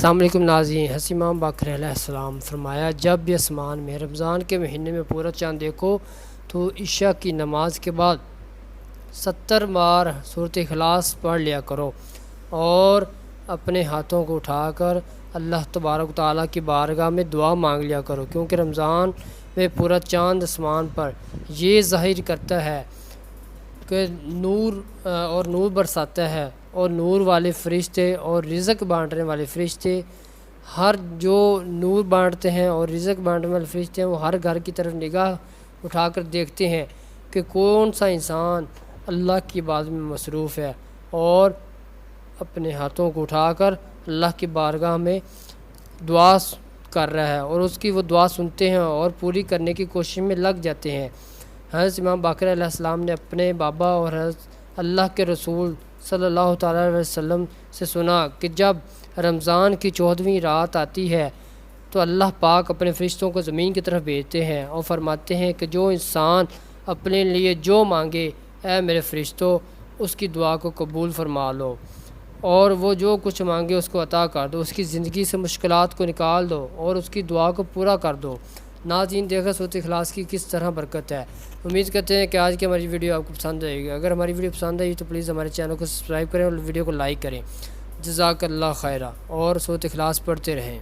السلام علیکم ناظرین، حضرت امام باقر علیہ السلام فرمایا، جب بھی آسمان میں رمضان کے مہینے میں پورا چاند دیکھو تو عشاء کی نماز کے بعد 70 بار سورۃ اخلاص پڑھ لیا کرو اور اپنے ہاتھوں کو اٹھا کر اللہ تبارک و تعالیٰ کی بارگاہ میں دعا مانگ لیا کرو، کیونکہ رمضان میں پورا چاند آسمان پر یہ ظاہر کرتا ہے کہ نور برساتا ہے، اور نور والے فرشتے اور رزق بانٹنے والے فرشتے ہر جو نور بانٹتے ہیں اور رزق بانٹنے والے فرشتے ہیں وہ ہر گھر کی طرف نگاہ اٹھا کر دیکھتے ہیں کہ کون سا انسان اللہ کی عبادت میں مصروف ہے اور اپنے ہاتھوں کو اٹھا کر اللہ کی بارگاہ میں دعا کر رہا ہے، اور اس کی وہ دعا سنتے ہیں اور پوری کرنے کی کوشش میں لگ جاتے ہیں۔ حضرت امام باقر علیہ السلام نے اپنے بابا اور حضرت اللہ کے رسول صلی اللہ تعالیٰ علیہ وسلم سے سنا کہ جب رمضان کی 14ویں رات آتی ہے تو اللہ پاک اپنے فرشتوں کو زمین کی طرف بھیجتے ہیں اور فرماتے ہیں کہ جو انسان اپنے لیے جو مانگے اے میرے فرشتوں اس کی دعا کو قبول فرما لو، اور وہ جو کچھ مانگے اس کو عطا کر دو، اس کی زندگی سے مشکلات کو نکال دو اور اس کی دعا کو پورا کر دو۔ ناظرین، دیکھا سورۃ اخلاص کی کس طرح برکت ہے۔ امید کرتے ہیں کہ آج کی ہماری ویڈیو آپ کو پسند آئے گی۔ اگر ہماری ویڈیو پسند آئی تو پلیز ہمارے چینل کو سبسکرائب کریں اور ویڈیو کو لائک کریں۔ جزاک اللہ خیرہ، اور سورۃ اخلاص پڑھتے رہیں۔